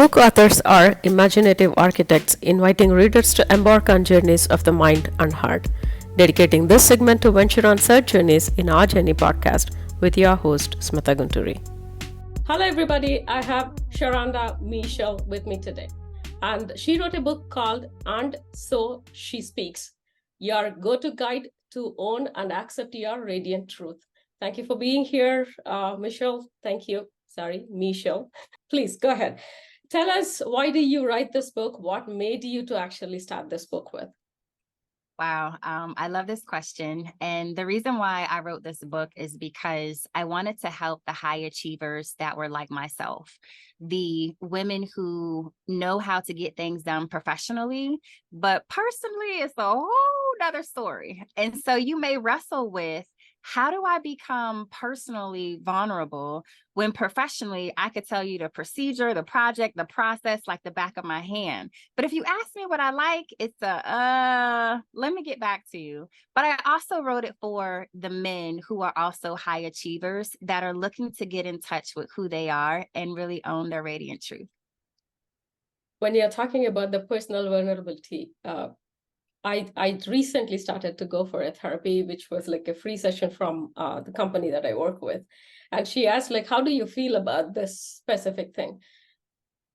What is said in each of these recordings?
Book authors are imaginative architects inviting readers to embark on journeys of the mind and heart. Dedicating this segment to venture on such journeys in our Journey podcast with your host, Smitha Gunturi. Hello, everybody. I have Sharonda Mìchell with me today. And she wrote a book called And So She Speaks, your go-to guide to own and accept your radiant truth. Thank you for being here, Mìchell. Thank you. Sorry, Mìchell. Please go ahead. Tell us, why did you write this book? What made you to actually start this book with? Wow. I love this question. And the reason why I wrote this book is because I wanted to help the high achievers that were like myself, the women who know how to get things done professionally, but personally, it's a whole nother story. And so you may wrestle with, how do I become personally vulnerable when professionally I could tell you the procedure, the project, the process like the back of my hand? But if you ask me what I like, it's let me get back to you. But I also wrote it for the men who are also high achievers that are looking to get in touch with who they are and really own their radiant truth. When you're talking about the personal vulnerability, I recently started to go for a therapy, which was like a free session from the company that I work with. And she asked, like, how do you feel about this specific thing?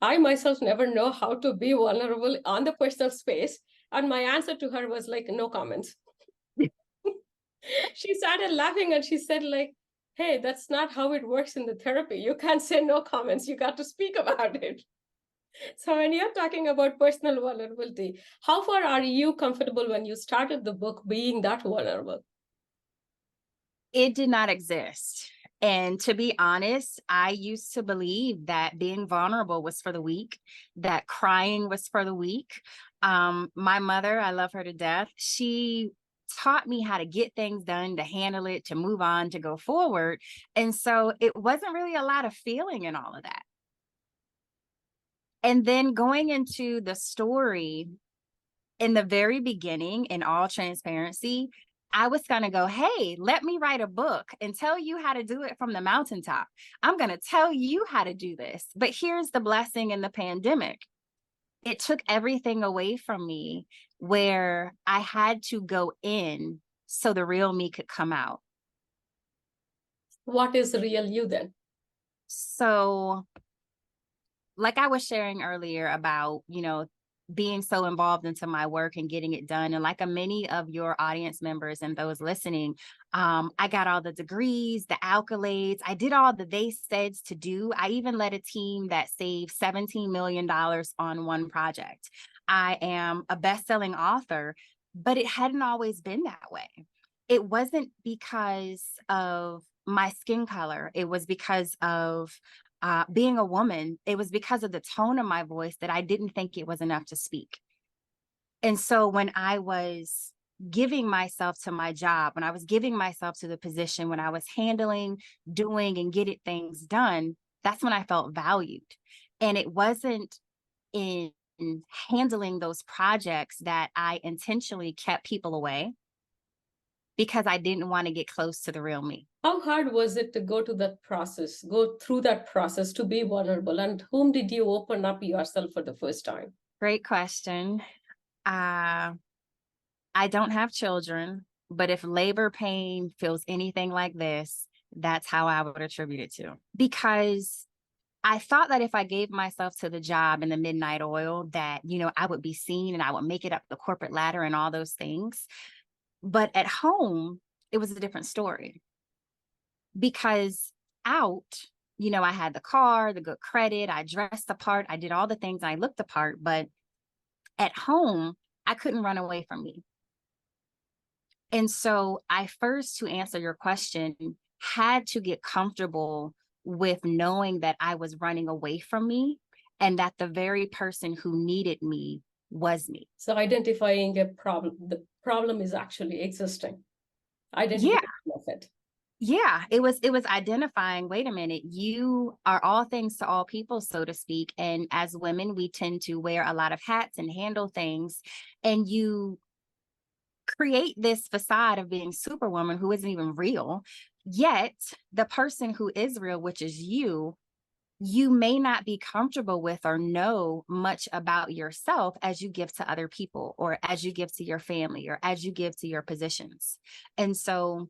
I myself never know how to be vulnerable on the personal space. And my answer to her was like, no comments. She started laughing and she said, like, hey, that's not how it works in the therapy. You can't say no comments. You got to speak about it. So when you're talking about personal vulnerability, how far are you comfortable when you started the book being that vulnerable? It did not exist. And to be honest, I used to believe that being vulnerable was for the weak, that crying was for the weak. My mother, I love her to death. She taught me how to get things done, to handle it, to move on, to go forward. And so it wasn't really a lot of feeling in all of that. And then going into the story, in the very beginning, in all transparency, I was going to go, hey, let me write a book and tell you how to do it from the mountaintop. I'm going to tell you how to do this. But here's the blessing in the pandemic. It took everything away from me where I had to go in so the real me could come out. What is real you then? So, like I was sharing earlier about, being so involved into my work and getting it done. And like many of your audience members and those listening, I got all the degrees, the accolades. I did all the they said to do. I even led a team that saved $17 million on one project. I am a best-selling author, but it hadn't always been that way. It wasn't because of my skin color. It was because of being a woman. It was because of the tone of my voice that I didn't think it was enough to speak. And so when I was giving myself to my job, when I was giving myself to the position, when I was handling, doing, and getting things done, that's when I felt valued. And it wasn't in handling those projects that I intentionally kept people away, because I didn't want to get close to the real me. How hard was it to go through that process to be vulnerable? And whom did you open up yourself for the first time? Great question. I don't have children, but if labor pain feels anything like this, that's how I would attribute it to. Because I thought that if I gave myself to the job in the midnight oil, that, I would be seen and I would make it up the corporate ladder and all those things. But at home, it was a different story. Because out, I had the car, the good credit, I dressed the part, I did all the things, I looked the part, but at home, I couldn't run away from me. And so I first, to answer your question, had to get comfortable with knowing that I was running away from me and that the very person who needed me was me. So identifying a problem, the problem is actually existing. Identification of it. Yeah, it was identifying, wait a minute, you are all things to all people, so to speak. And as women, we tend to wear a lot of hats and handle things. And you create this facade of being Superwoman who isn't even real. Yet the person who is real, which is you, you may not be comfortable with or know much about yourself as you give to other people, or as you give to your family, or as you give to your positions. And so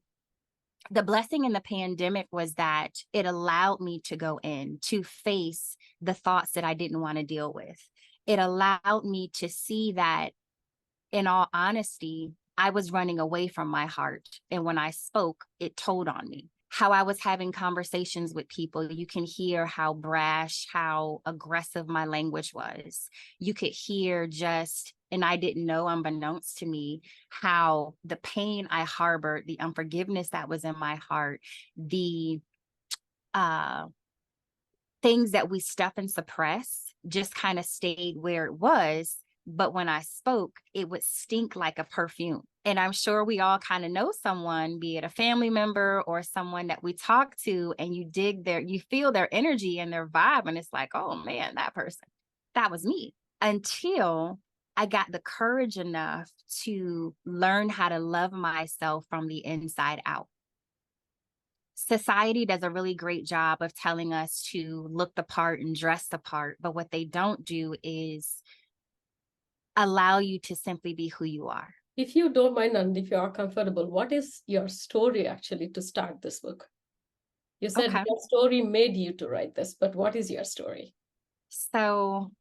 the blessing in the pandemic was that it allowed me to go in to face the thoughts that I didn't want to deal with. It allowed me to see that, in all honesty, I was running away from my heart. And when I spoke, it told on me. How I was having conversations with people, you can hear how brash, how aggressive my language was. You could hear just, and I didn't know, unbeknownst to me, how the pain I harbored, the unforgiveness that was in my heart, the things that we stuff and suppress just kind of stayed where it was. But when I spoke, it would stink like a perfume. And I'm sure we all kind of know someone, be it a family member or someone that we talk to, and you feel their energy and their vibe. And it's like, oh man, that person, that was me. Until I got the courage enough to learn how to love myself from the inside out. Society does a really great job of telling us to look the part and dress the part, but what they don't do is allow you to simply be who you are. If you don't mind and if you are comfortable, what is your story actually to start this book? You said Okay. your story made you to write this, but what is your story? So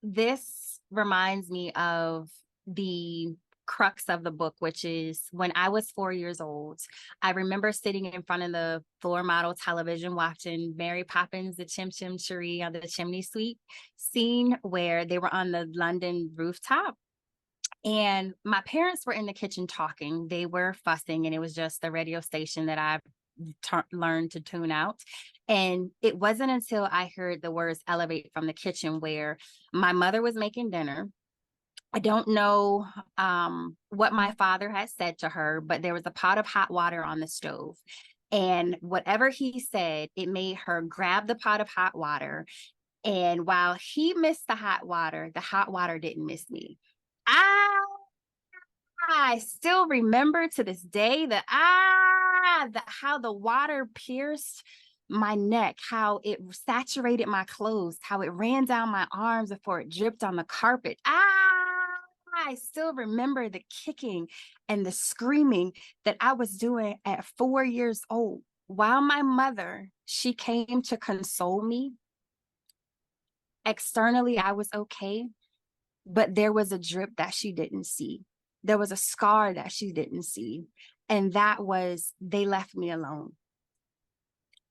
this reminds me of the crux of the book, which is when I was 4 years old. I remember sitting in front of the floor model television watching Mary Poppins, the Chim Chim Cheree on the Chimney Sweep scene where they were on the London rooftop. And my parents were in the kitchen talking. They were fussing, and it was just the radio station that I learned to tune out. And it wasn't until I heard the words elevate from the kitchen where my mother was making dinner. I don't know what my father had said to her, but there was a pot of hot water on the stove. And whatever he said, it made her grab the pot of hot water. And while he missed the hot water didn't miss me. I still remember to this day how the water pierced my neck, how it saturated my clothes, how it ran down my arms before it dripped on the carpet. I still remember the kicking and the screaming that I was doing at 4 years old. While my mother, she came to console me. Externally, I was okay, but there was a drip that she didn't see. There was a scar that she didn't see. And that was, they left me alone.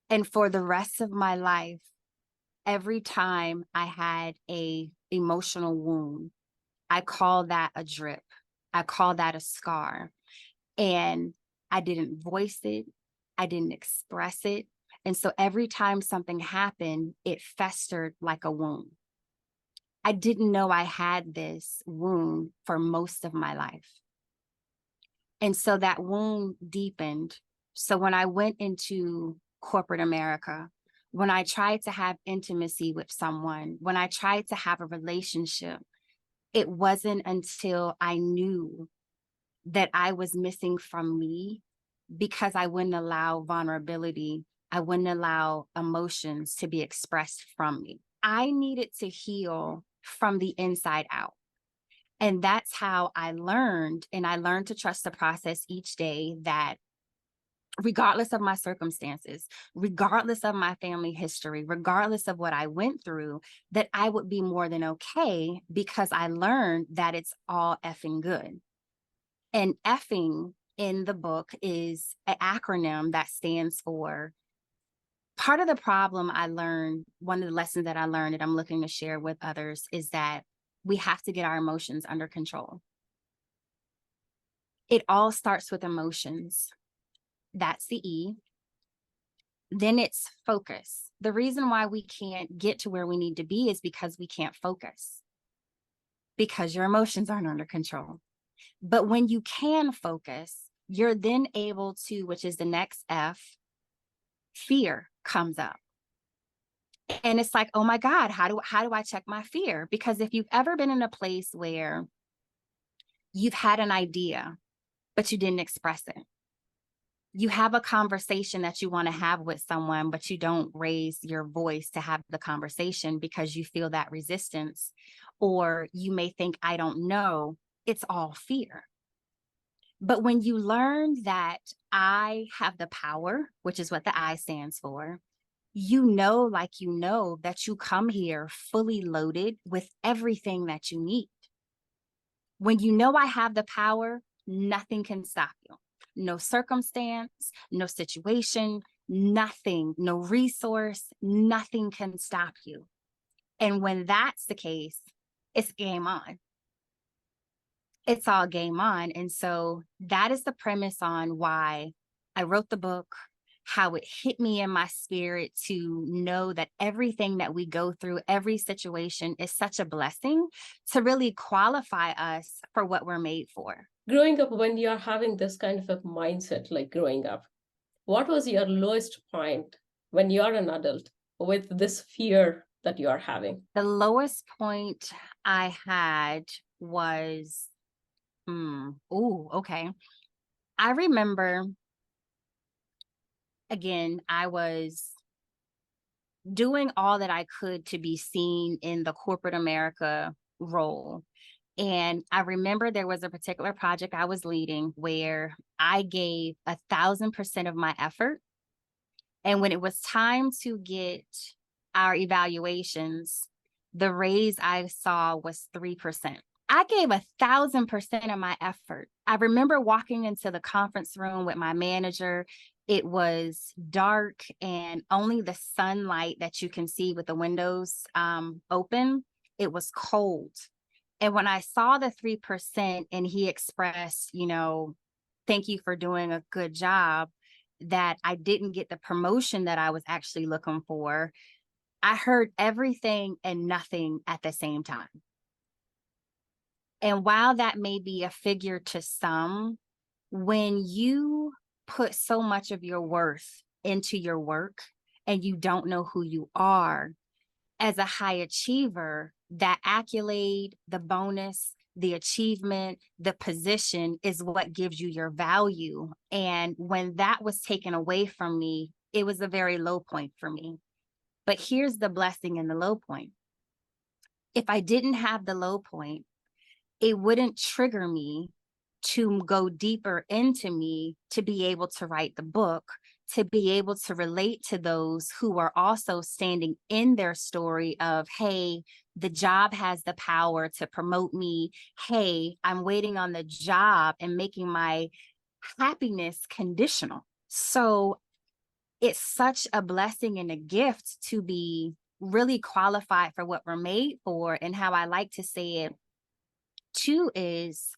And for the rest of my life, every time I had a emotional wound, I call that a drip. I call that a scar. And I didn't voice it. I didn't express it. And so every time something happened, it festered like a wound. I didn't know I had this wound for most of my life. And so that wound deepened. So when I went into corporate America, when I tried to have intimacy with someone, when I tried to have a relationship, it wasn't until I knew that I was missing from me, because I wouldn't allow vulnerability, I wouldn't allow emotions to be expressed from me. I needed to heal from the inside out. And that's how I learned, and I learned to trust the process each day, that regardless of my circumstances, regardless of my family history, regardless of what I went through, that I would be more than okay, because I learned that it's all effing good. And effing in the book is an acronym that stands for, part of the problem I learned, one of the lessons that I learned that I'm looking to share with others, is that we have to get our emotions under control. It all starts with emotions. That's the E. Then it's focus. The reason why we can't get to where we need to be is because we can't focus, because your emotions aren't under control. But when you can focus, you're then able to, which is the next F, fear comes up. And it's like, oh my God, how do I check my fear? Because if you've ever been in a place where you've had an idea, but you didn't express it, You have a conversation that you want to have with someone, but you don't raise your voice to have the conversation because you feel that resistance, or you may think, I don't know. It's all fear. But when you learn that I have the power, which is what the I stands for, like you know that you come here fully loaded with everything that you need. When you know I have the power, nothing can stop you. No circumstance, no situation, nothing, no resource, nothing can stop you. And when that's the case, it's game on. It's all game on. And so that is the premise on why I wrote the book, how it hit me in my spirit to know that everything that we go through, every situation is such a blessing to really qualify us for what we're made for. Growing up, when you're having this kind of a mindset, like growing up, what was your lowest point when you're an adult with this fear that you are having? The lowest point I had was, okay. I remember, again, I was doing all that I could to be seen in the corporate America role. And I remember there was a particular project I was leading where I gave 1,000% of my effort. And when it was time to get our evaluations, the raise I saw was 3%. I gave 1,000% of my effort. I remember walking into the conference room with my manager. It was dark and only the sunlight that you can see with the windows open. It was cold. And when I saw the 3% and he expressed, thank you for doing a good job, that I didn't get the promotion that I was actually looking for, I heard everything and nothing at the same time. And while that may be a figure to some, when you put so much of your worth into your work and you don't know who you are, as a high achiever, that accolade, the bonus, the achievement, the position is what gives you your value. And when that was taken away from me, it was a very low point for me. But here's the blessing in the low point. If I didn't have the low point, it wouldn't trigger me to go deeper into me, to be able to write the book, to be able to relate to those who are also standing in their story of, hey, the job has the power to promote me. Hey, I'm waiting on the job and making my happiness conditional. So it's such a blessing and a gift to be really qualified for what we're made for. And how I like to say it too is,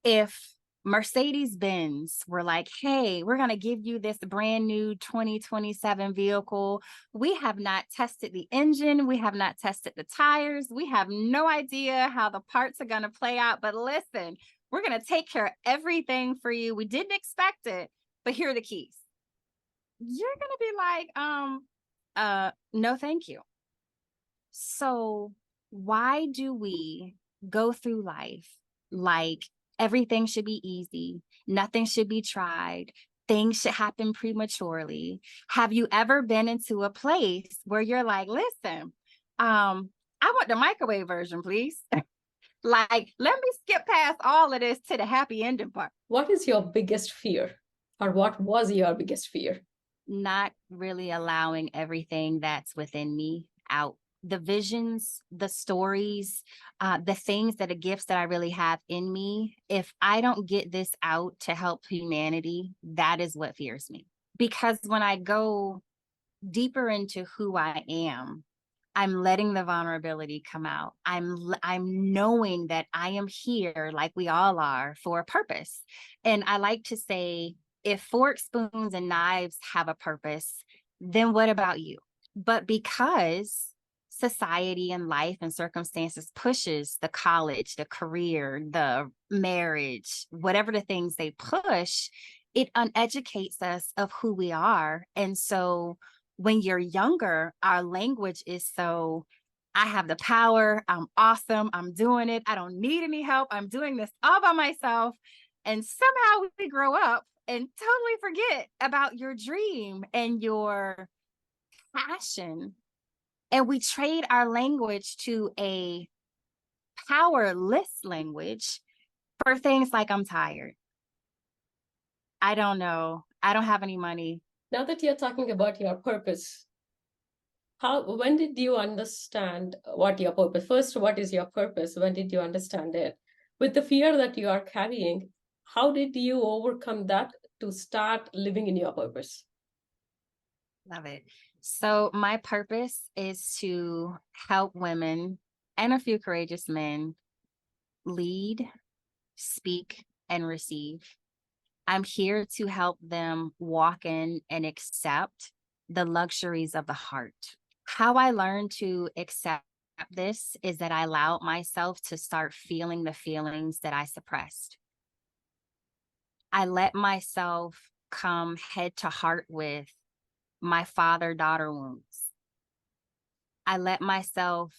if Mercedes-Benz were like, hey, we're going to give you this brand new 2027 vehicle. We have not tested the engine. We have not tested the tires. We have no idea how the parts are going to play out. But listen, we're going to take care of everything for you. We didn't expect it, but here are the keys. You're going to be like, no, thank you. So why do we go through life like everything should be easy, nothing should be tried, things should happen prematurely? Have you ever been into a place where you're like, listen, I want the microwave version, please? Like, let me skip past all of this to the happy ending part. What is your biggest fear, or what was your biggest fear? Not really allowing everything that's within me out. The visions, the stories, the things that are gifts that I really have in me. If I don't get this out to help humanity, that is what fears me. Because when I go deeper into who I am, I'm letting the vulnerability come out. I'm knowing that I am here, like we all are, for a purpose. And I like to say, if forks, spoons, and knives have a purpose, then what about you? But because society and life and circumstances pushes the college, the career, the marriage, whatever the things they push, it uneducates us of who we are. And so when you're younger, our language is so, I have the power, I'm awesome, I'm doing it, I don't need any help, I'm doing this all by myself. And somehow we grow up and totally forget about your dream and your passion. And we trade our language to a powerless language for things like, I'm tired. I don't know. I don't have any money. Now that you're talking about your purpose, when did you understand what your purpose? First, what is your purpose? When did you understand it? With the fear that you are carrying, how did you overcome that to start living in your purpose? Love it. So my purpose is to help women and a few courageous men lead, speak, and receive. I'm here to help them walk in and accept the luxuries of the heart. How I learned to accept this is that I allowed myself to start feeling the feelings that I suppressed. I let myself come head to heart with my father-daughter wounds. I let myself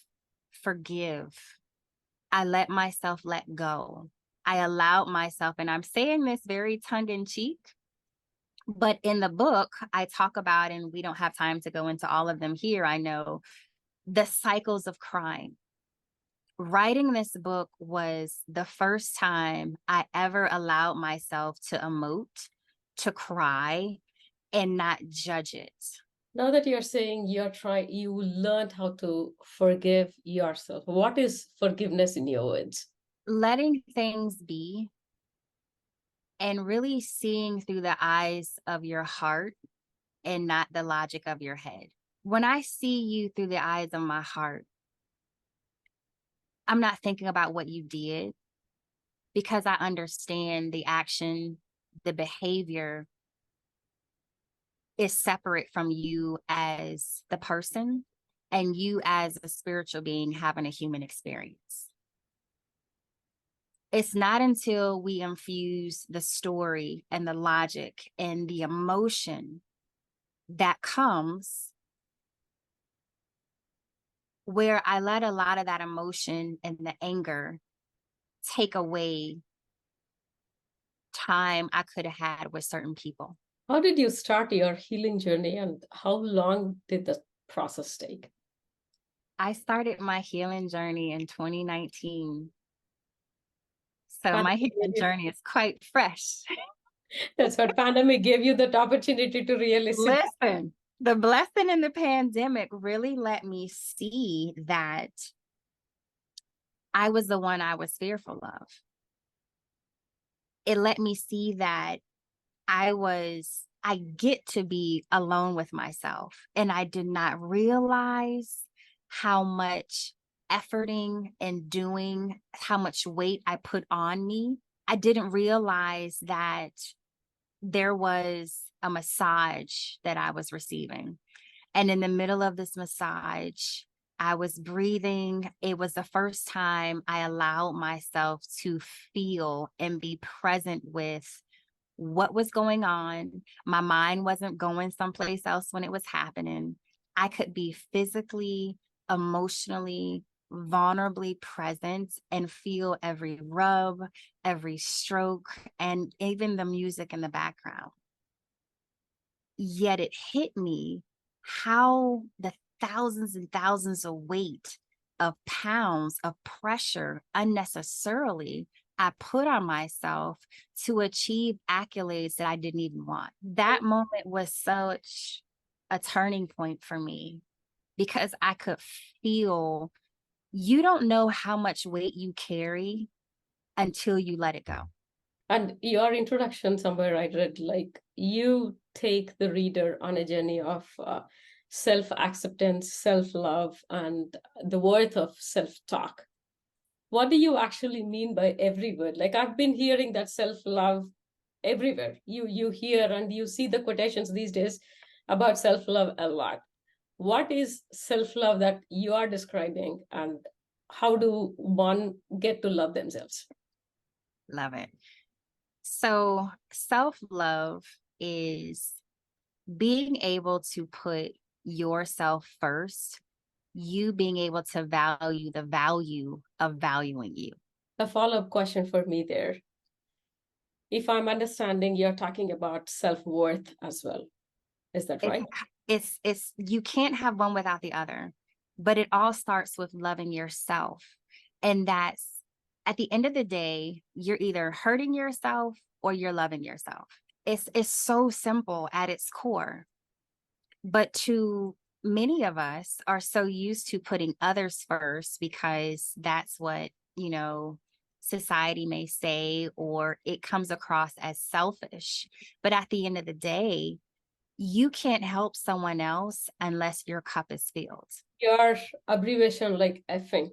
forgive. I let myself let go. I allowed myself, and I'm saying this very tongue-in-cheek, but in the book, I talk about, and we don't have time to go into all of them here, I know, the cycles of crying. Writing this book was the first time I ever allowed myself to emote, to cry, and not judge it. Now that you're saying you learned how to forgive yourself. What is forgiveness in your words? Letting things be and really seeing through the eyes of your heart and not the logic of your head. When I see you through the eyes of my heart, I'm not thinking about what you did because I understand the action, the behavior is separate from you as the person and you as a spiritual being having a human experience. It's not until we infuse the story and the logic and the emotion that comes where I let a lot of that emotion and the anger take away time I could have had with certain people. How did you start your healing journey and how long did the process take? I started my healing journey in 2019. So And my healing journey is quite fresh. that's what pandemic gave you that opportunity to really sit. Listen, the blessing in the pandemic really let me see that I was the one I was fearful of. It let me see that I get to be alone with myself. And I did not realize how much efforting and doing, how much weight I put on me. I didn't realize that there was a massage that I was receiving. And in the middle of this massage, I was breathing. It was the first time I allowed myself to feel and be present with what was going on. My mind wasn't going someplace else when it was happening. I could be physically, emotionally, vulnerably present and feel every rub, every stroke, and even the music in the background. Yet it hit me how the thousands and thousands of weight of pounds of pressure unnecessarily I put on myself to achieve accolades that I didn't even want. That moment was such a turning point for me because I could feel you don't know how much weight you carry until you let it go. And your introduction somewhere I read like you take the reader on a journey of self-acceptance, self-love, and the worth of self-talk. What do you actually mean by every word? Like I've been hearing that self-love everywhere. You hear and you see the quotations these days about self-love a lot. What is self-love that you are describing and how do one get to love themselves? Love it. So self-love is being able to put yourself first, you being able to value the value of valuing you. A follow-up question for me there. If I'm understanding, you're talking about self-worth as well. Is that right? It's you can't have one without the other, but it all starts with loving yourself. And that's at the end of the day, you're either hurting yourself or you're loving yourself. It's so simple at its core. But to many of us are so used to putting others first because that's what, society may say, or it comes across as selfish. But at the end of the day, you can't help someone else unless your cup is filled. Your abbreviation like F-ing.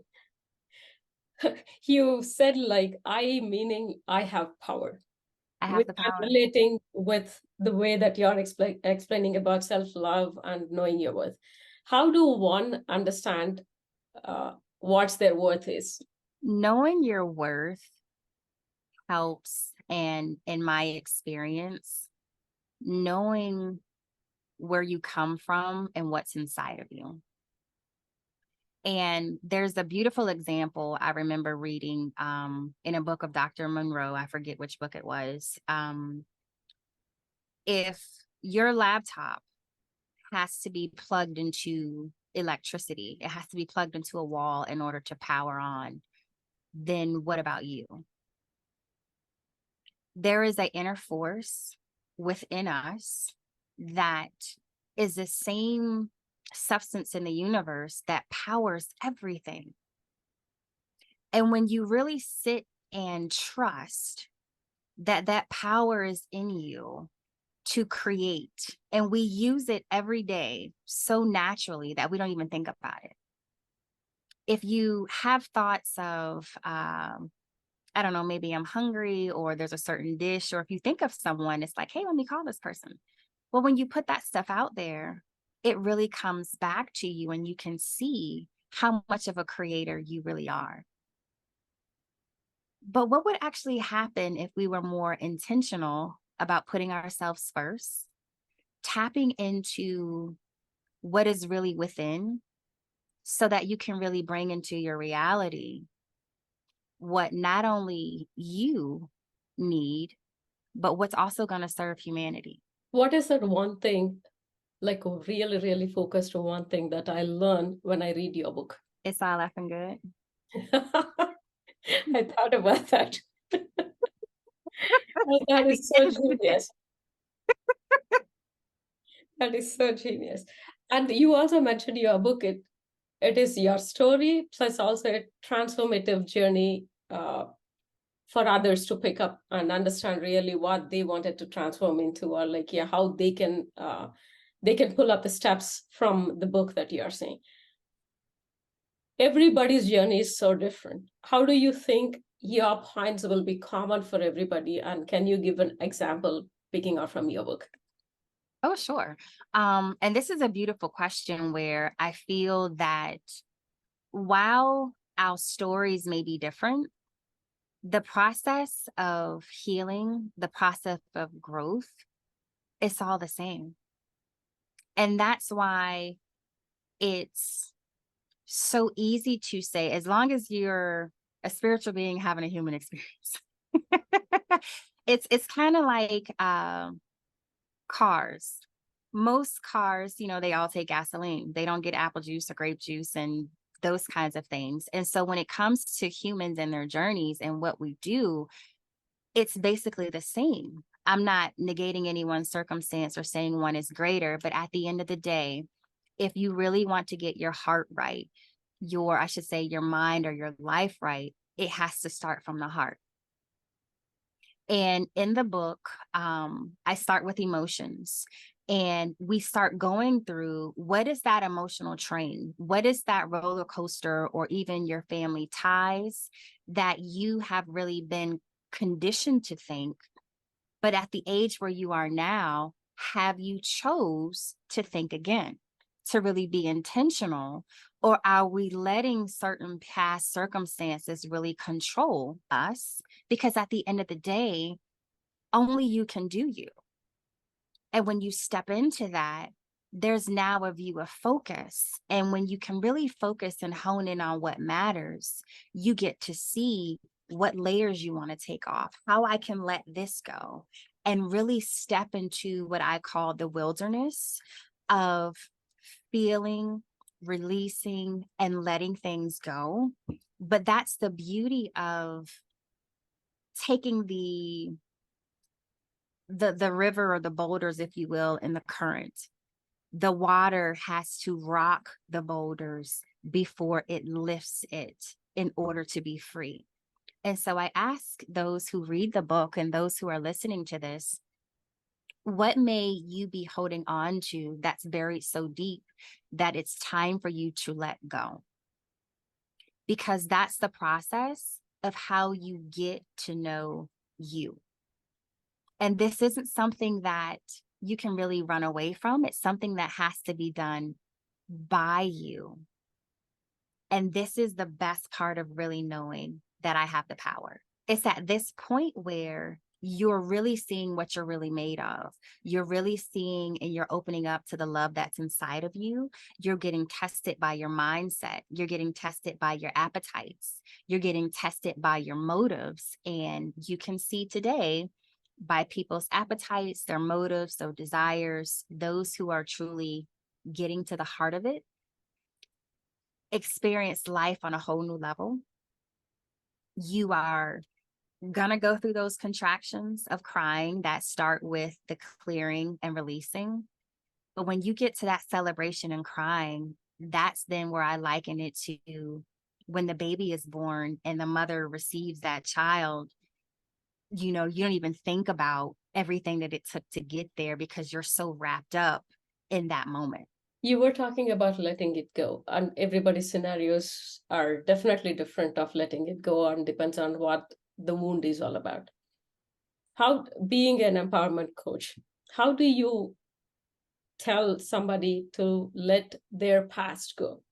You said like I, meaning I have power. I have Which the I'm power. relating with the way that you're explaining about self-love and knowing your worth. How do one understand what their worth is? Knowing your worth helps, and in my experience, knowing where you come from and what's inside of you. And there's a beautiful example I remember reading in a book of Dr. Monroe. I forget which book it was. If your laptop has to be plugged into electricity, it has to be plugged into a wall in order to power on, then what about you? There is an inner force within us that is the same substance in the universe that powers everything. And when you really sit and trust that that power is in you to create, and we use it every day so naturally that we don't even think about it. If you have thoughts of, I don't know, maybe I'm hungry, or there's a certain dish, or if you think of someone, it's like, hey, let me call this person. Well, when you put that stuff out there, it really comes back to you, and you can see how much of a creator you really are. But what would actually happen if we were more intentional about putting ourselves first, tapping into what is really within, so that you can really bring into your reality what not only you need, but what's also going to serve humanity? What is that one thing, like really, really focused on one thing that I learn when I read your book? It's all effing good. I thought about that. Oh, that is so genius. That is so genius. And you also mentioned your book, it is your story, plus also a transformative journey for others to pick up and understand really what they wanted to transform into, or like, yeah, how they can pull up the steps from the book that you are saying. Everybody's journey is so different. How do you think your points will be common for everybody? And can you give an example picking out from your book? Oh, sure. And this is a beautiful question where I feel that while our stories may be different, the process of healing, the process of growth, it's all the same. And that's why it's so easy to say, as long as you're a spiritual being having a human experience. It's kind of like cars. Most cars, they all take gasoline. They don't get apple juice or grape juice and those kinds of things. And so when it comes to humans and their journeys and what we do, it's basically the same. I'm not negating anyone's circumstance or saying one is greater, but at the end of the day, if you really want to get your heart right, I should say your mind or your life right, it has to start from the heart. And in the book, I start with emotions, and we start going through, what is that emotional train? What is that roller coaster, or even your family ties that you have really been conditioned to think, but at the age where you are now, have you chose to think again, to really be intentional? Or are we letting certain past circumstances really control us? Because at the end of the day, only you can do you. And when you step into that, there's now a view of focus. And when you can really focus and hone in on what matters, you get to see what layers you want to take off, how I can let this go, and really step into what I call the wilderness of feeling, releasing, and letting things go. But that's the beauty of taking the river or the boulders, if you will, in the current. The water has to rock the boulders before it lifts it in order to be free. And so I ask those who read the book and those who are listening to this, what may you be holding on to that's buried so deep that it's time for you to let go? Because that's the process of how you get to know you. And this isn't something that you can really run away from. It's something that has to be done by you. And this is the best part of really knowing that I have the power. It's at this point where you're really seeing what you're really made of. You're really seeing and you're opening up to the love that's inside of you. You're getting tested by your mindset. You're getting tested by your appetites. You're getting tested by your motives. And you can see today by people's appetites, their motives, their desires, those who are truly getting to the heart of it, experience life on a whole new level. You are gonna go through those contractions of crying that start with the clearing and releasing. But when you get to that celebration and crying, that's then where I liken it to when the baby is born and the mother receives that child. You know, you don't even think about everything that it took to get there because you're so wrapped up in that moment. You were talking about letting it go, and everybody's scenarios are definitely different of letting it go, and depends on what the wound is all about. How, being an empowerment coach, how do you tell somebody to let their past go?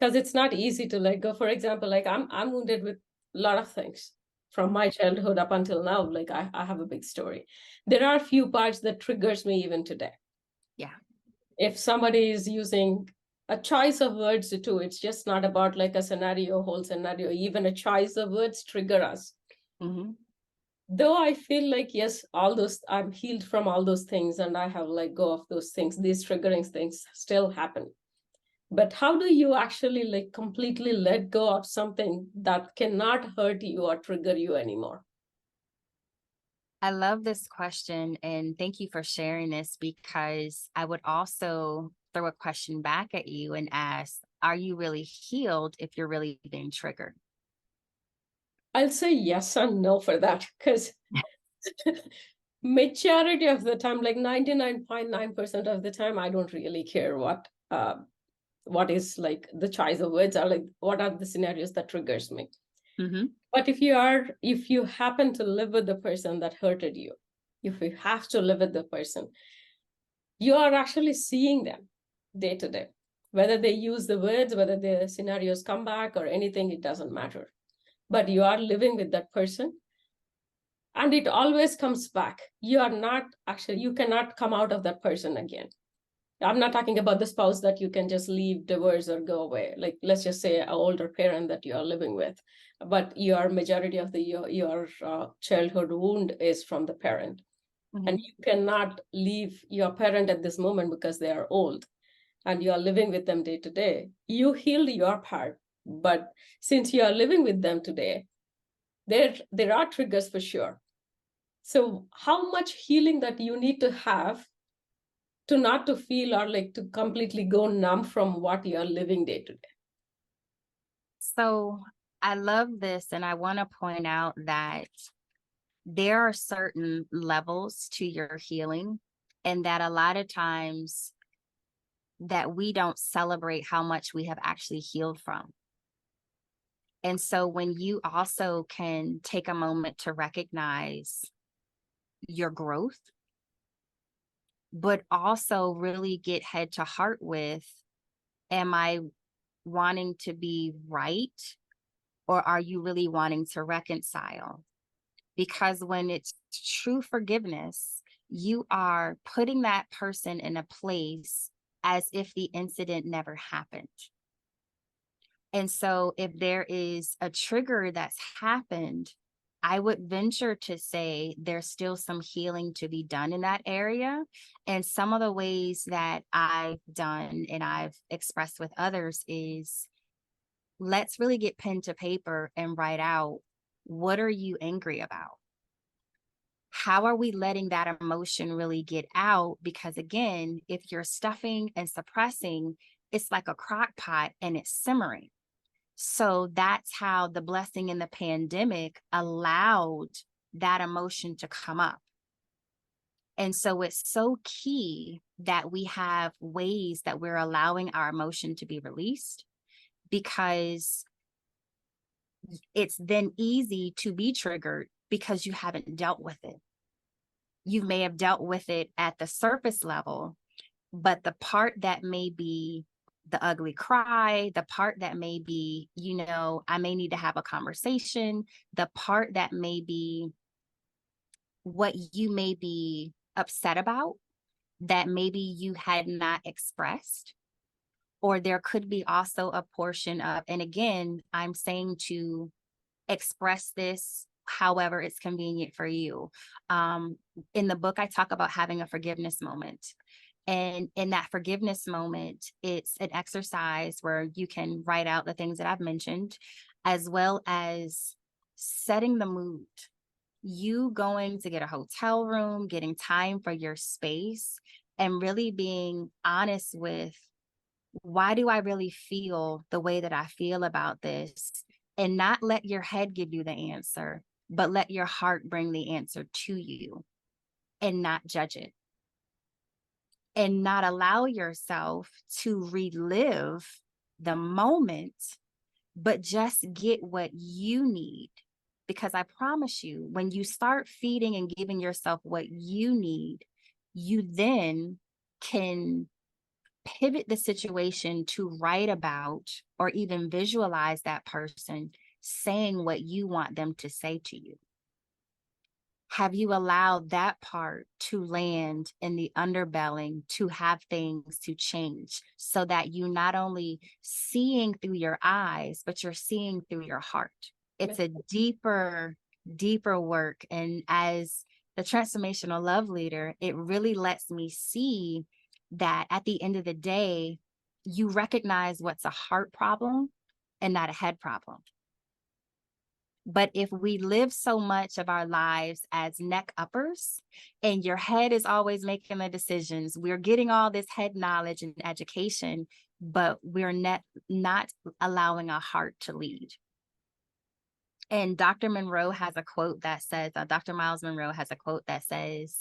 Because it's not easy to let go. For example, like I'm wounded with a lot of things from my childhood up until now. Like I have a big story. There are a few parts that triggers me even today. Yeah. If somebody is using a choice of words too, it's just not about like a scenario, whole scenario. Even a choice of words trigger us. Mm-hmm. Though I feel like, yes, all those, I'm healed from all those things and I have let go of those things, these triggering things still happen. But how do you actually like completely let go of something that cannot hurt you or trigger you anymore? I love this question, and thank you for sharing this, because I would also throw a question back at you and ask, are you really healed if you're really being triggered? I'll say yes and no for that, because majority of the time, like 99.9% of the time, I don't really care what is like the choice of words or like what are the scenarios that triggers me. Mm-hmm. But if you happen to live with the person that hurted you, if you have to live with the person, you are actually seeing them day to day. Whether they use the words, whether the scenarios come back or anything, it doesn't matter. But you are living with that person. And it always comes back. You cannot come out of that person again. I'm not talking about the spouse that you can just leave, divorce, or go away. Like, let's just say an older parent that you are living with, but your majority of your childhood wound is from the parent. Mm-hmm. And you cannot leave your parent at this moment because they are old and you are living with them day to day. You healed your part, but since you are living with them today, there are triggers for sure. So how much healing that you need to have to not to feel or like to completely go numb from what you're living day to day? So I love this, and I want to point out that there are certain levels to your healing, and that a lot of times that we don't celebrate how much we have actually healed from. And so when you also can take a moment to recognize your growth, but also really get head to heart with, am I wanting to be right, or are you really wanting to reconcile? Because when it's true forgiveness, you are putting that person in a place as if the incident never happened. And so if there is a trigger that's happened, I would venture to say there's still some healing to be done in that area. And some of the ways that I've done and I've expressed with others is, let's really get pen to paper and write out, what are you angry about? How are we letting that emotion really get out? Because again, if you're stuffing and suppressing, it's like a crock pot and it's simmering. So that's how the blessing in the pandemic allowed that emotion to come up. And so it's so key that we have ways that we're allowing our emotion to be released, because it's then easy to be triggered because you haven't dealt with it. You may have dealt with it at the surface level, but the part that may be the ugly cry, the part that may be, I may need to have a conversation, the part that may be what you may be upset about that maybe you had not expressed. Or there could be also a portion of, and again, I'm saying to express this however it's convenient for you. In the book, I talk about having a forgiveness moment. And in that forgiveness moment, it's an exercise where you can write out the things that I've mentioned, as well as setting the mood. You going to get a hotel room, getting time for your space, and really being honest with, why do I really feel the way that I feel about this? And not let your head give you the answer, but let your heart bring the answer to you and not judge it. And not allow yourself to relive the moment, but just get what you need. Because I promise you, when you start feeding and giving yourself what you need, you then can pivot the situation to write about or even visualize that person saying what you want them to say to you. Have you allowed that part to land in the underbelly to have things to change, so that you not only seeing through your eyes, but you're seeing through your heart? It's a deeper work. And as the transformational love leader, it really lets me see that at the end of the day, you recognize what's a heart problem and not a head problem. But if we live so much of our lives as neck uppers, and your head is always making the decisions, we're getting all this head knowledge and education, but we're not allowing our heart to lead. And Dr. Monroe has a quote that says, Dr. Miles Monroe has a quote that says,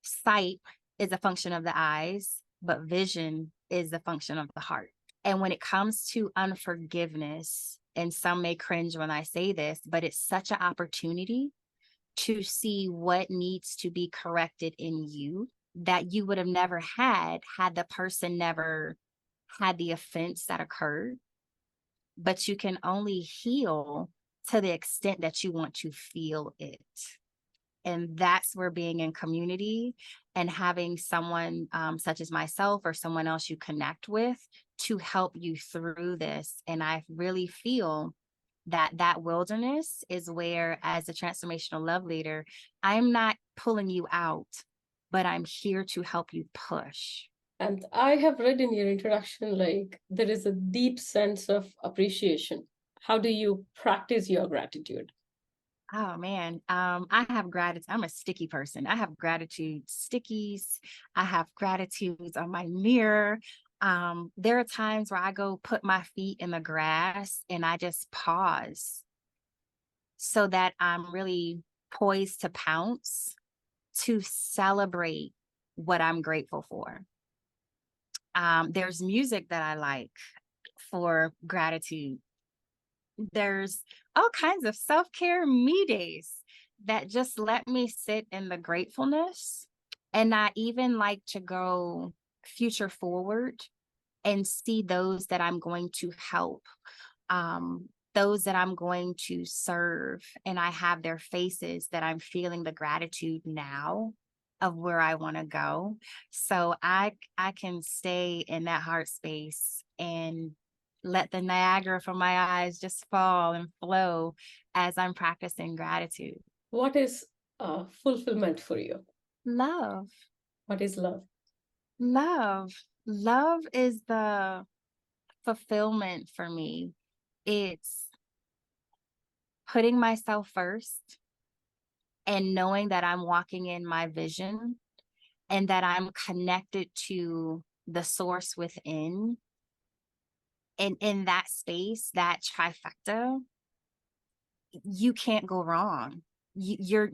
sight is a function of the eyes, but vision is the function of the heart. And when it comes to unforgiveness, and some may cringe when I say this, but it's such an opportunity to see what needs to be corrected in you that you would have never had the person never had the offense that occurred. But you can only heal to the extent that you want to feel it. And that's where being in community and having someone such as myself or someone else you connect with to help you through this. And I really feel that wilderness is where, as a transformational love leader, I'm not pulling you out, but I'm here to help you push. And I have read in your introduction, like, there is a deep sense of appreciation. How do you practice your gratitude? Oh man, I have gratitude. I'm a sticky person. I have gratitude stickies. I have gratitudes on my mirror. There are times where I go put my feet in the grass and I just pause so that I'm really poised to pounce to celebrate what I'm grateful for. There's music that I like for gratitude. There's all kinds of self-care me days that just let me sit in the gratefulness. And I even like to go future forward and see those that I'm going to help, those that I'm going to serve. And I have their faces that I'm feeling the gratitude now of where I want to go. So I can stay in that heart space and let the Niagara from my eyes just fall and flow as I'm practicing gratitude. What is fulfillment for you? Love. What is love? Love. Love is the fulfillment for me. It's putting myself first and knowing that I'm walking in my vision and that I'm connected to the source within. And in that space, that trifecta, you can't go wrong. You're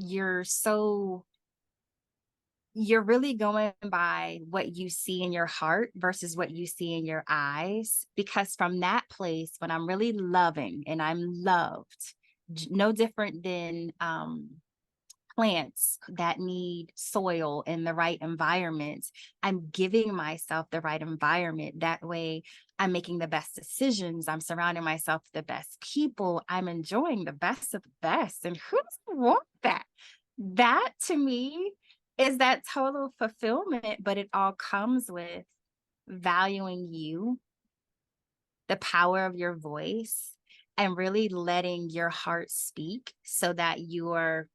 really going by what you see in your heart versus what you see in your eyes. Because from that place, when I'm really loving and I'm loved, no different than plants that need soil in the right environment, I'm giving myself the right environment. That way I'm making the best decisions. I'm surrounding myself with the best people. I'm enjoying the best of the best. And who doesn't want that? That to me is that total fulfillment, but it all comes with valuing you, the power of your voice, and really letting your heart speak so that you're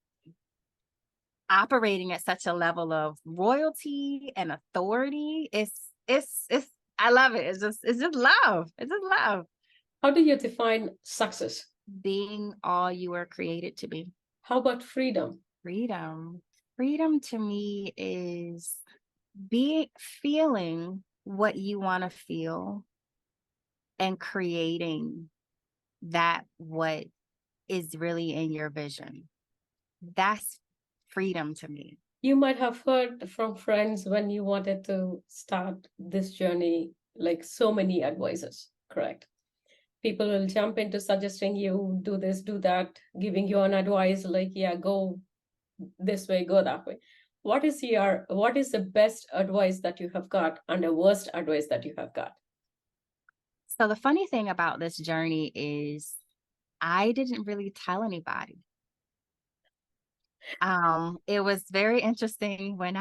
operating at such a level of royalty and authority. It's I love it. It's just love. It's just love. How do you define success? Being all you are created to be. How about freedom? Freedom to me is feeling what you want to feel and creating that what is really in your vision. That's freedom to me. You might have heard from friends when you wanted to start this journey, like so many advices, correct? People will jump into suggesting you do this, do that, giving you an advice like, yeah, go this way, go that way. What is the best advice that you have got and the worst advice that you have got? So the funny thing about this journey is I didn't really tell anybody. It was very interesting when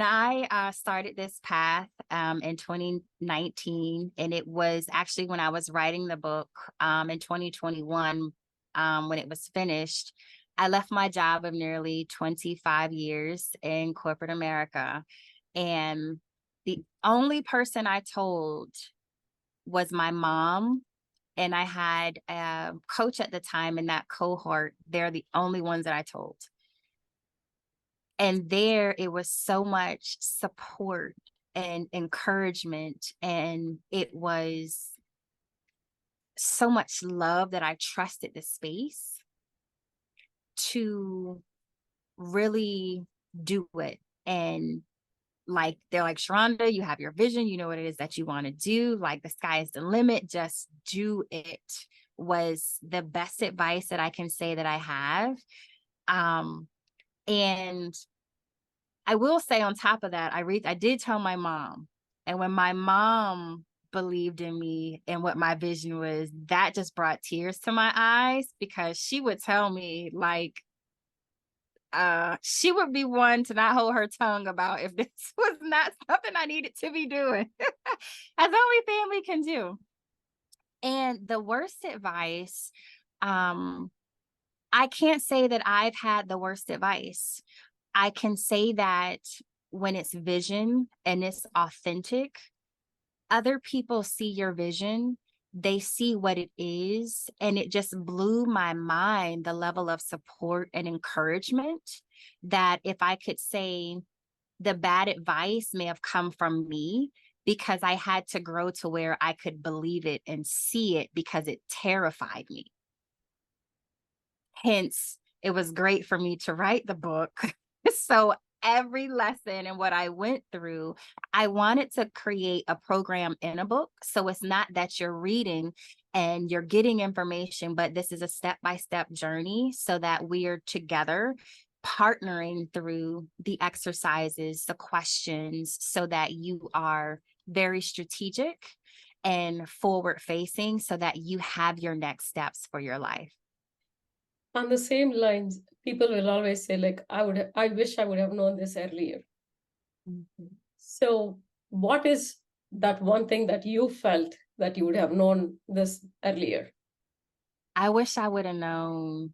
I started this path in 2019, and it was actually when I was writing the book in 2021 when it was finished. I left my job of nearly 25 years in corporate America, and the only person I told was my mom. And I had a coach at the time in that cohort. They're the only ones that I told. And there it was so much support and encouragement. And it was so much love that I trusted the space to really do it. And like, they're like, Sharonda, you have your vision. You know what it is that you want to do. Like, the sky is the limit. Just do it, was the best advice that I can say that I have. And I will say on top of that, I did tell my mom. And when my mom believed in me and what my vision was, that just brought tears to my eyes, because she would tell me, like, she would be one to not hold her tongue about if this was not something I needed to be doing, as only family can do. And the worst advice, I can't say that I've had the worst advice. I can say that when it's vision and it's authentic, other people see your vision, they see what it is, and it just blew my mind, the level of support and encouragement, that if I could say the bad advice may have come from me because I had to grow to where I could believe it and see it, because it terrified me. Hence, it was great for me to write the book. So every lesson and what I went through, I wanted to create a program in a book. So it's not that you're reading and you're getting information, but this is a step-by-step journey so that we are together partnering through the exercises, the questions, so that you are very strategic and forward-facing so that you have your next steps for your life. On the same lines, people will always say, like, I wish I would have known this earlier. Mm-hmm. So what is that one thing that you felt that you would have known this earlier? I wish I would have known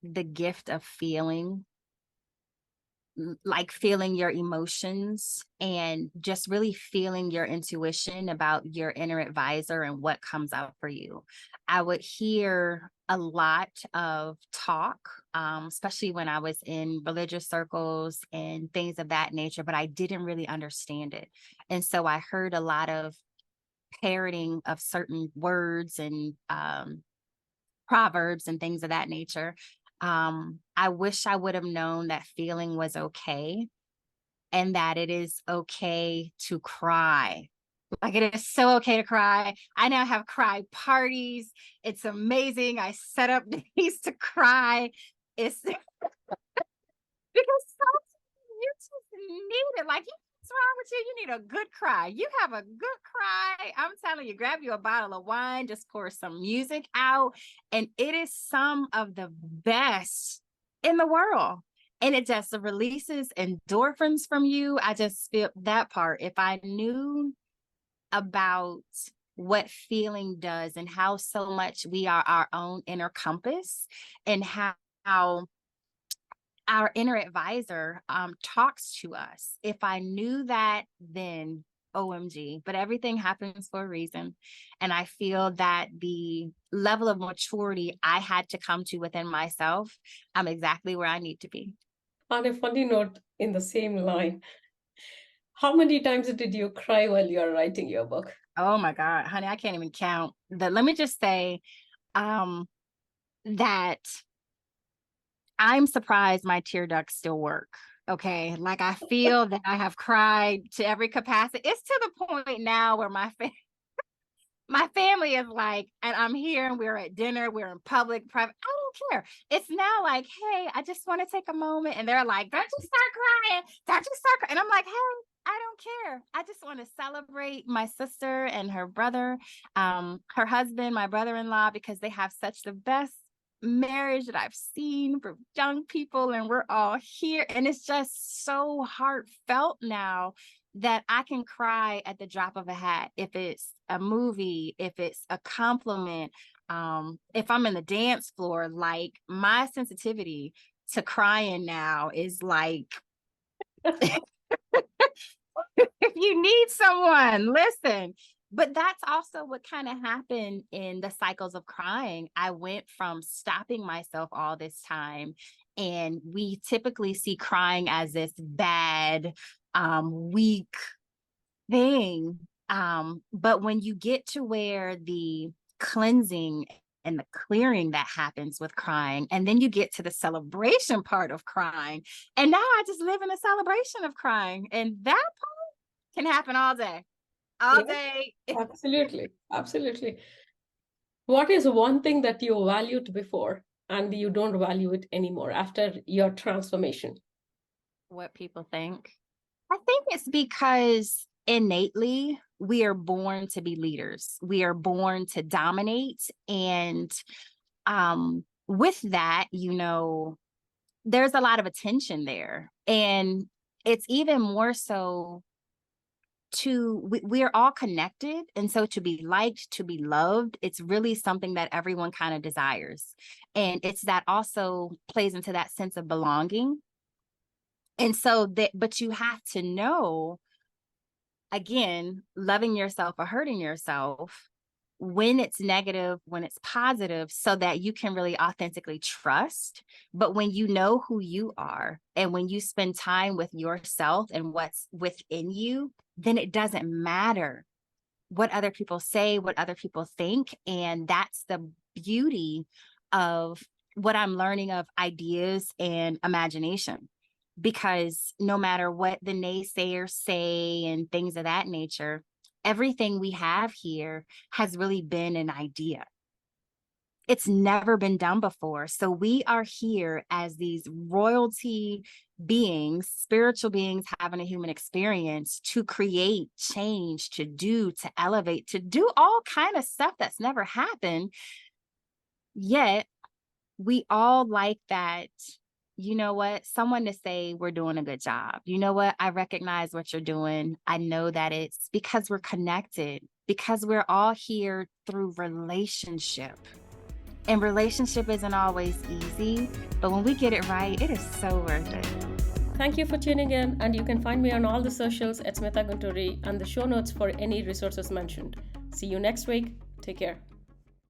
the gift of feeling, like feeling your emotions and just really feeling your intuition about your inner advisor and what comes out for you. I would hear a lot of talk, especially when I was in religious circles and things of that nature, but I didn't really understand it. And so I heard a lot of parroting of certain words and proverbs and things of that nature. I wish I would have known that feeling was okay and that it is okay to cry. Like, it is so okay to cry. I now have cry parties. It's amazing. I set up days to cry. It's because sometimes you just need it. Like, what's wrong with you? You need a good cry. You have a good cry. I'm telling you, grab you a bottle of wine, just pour some music out. And it is some of the best in the world. And it just releases endorphins from you. I just feel that part. If I knew about what feeling does and how so much we are our own inner compass, and how our inner advisor talks to us. If I knew that, then OMG, but everything happens for a reason. And I feel that the level of maturity I had to come to within myself, I'm exactly where I need to be. On a funny note, in the same line, how many times did you cry while you are writing your book? Oh my God, honey, I can't even count. Let me just say that I'm surprised my tear ducts still work. Okay. Like, I feel that I have cried to every capacity. It's to the point now where my family is like, and I'm here and we're at dinner, we're in public, private. I don't care. It's now like, hey, I just want to take a moment. And they're like, don't you start crying. Don't you start crying. And I'm like, hey, I don't care. I just want to celebrate my sister and her brother, her husband, my brother-in-law, because they have such the best marriage that I've seen for young people. And we're all here. And it's just so heartfelt now that I can cry at the drop of a hat. If it's a movie, if it's a compliment, if I'm in the dance floor, like, my sensitivity to crying now is like, if you need someone, listen. But that's also what kind of happened in the cycles of crying. I went from stopping myself all this time, and we typically see crying as this bad, weak thing. But when you get to where the cleansing and the clearing that happens with crying, and then you get to the celebration part of crying, and now I just live in a celebration of crying, and that part can happen all day, all day. Absolutely. Absolutely. What is one thing that you valued before and you don't value it anymore after your transformation? What people think. I think it's because innately we are born to be leaders. We are born to dominate. And with that, there's a lot of attention there. And it's even more so we are all connected. And so to be liked, to be loved, it's really something that everyone kind of desires. And it's that also plays into that sense of belonging. And so but you have to know, again, loving yourself or hurting yourself, when it's negative, when it's positive, so that you can really authentically trust. But when you know who you are and when you spend time with yourself and what's within you, then it doesn't matter what other people say, what other people think. And that's the beauty of what I'm learning of ideas and imagination. Because no matter what the naysayers say and things of that nature, everything we have here has really been an idea. It's never been done before. So we are here as these royalty beings, spiritual beings having a human experience to create change, to do, to elevate, to do all kind of stuff that's never happened. Yet we all like that you know what, someone to say we're doing a good job. You know what, I recognize what you're doing. I know that it's because we're connected, because we're all here through relationship. And relationship isn't always easy, but when we get it right, it is so worth it. Thank you for tuning in, and you can find me on all the socials at Smitha and the show notes for any resources mentioned. See you next week. Take care.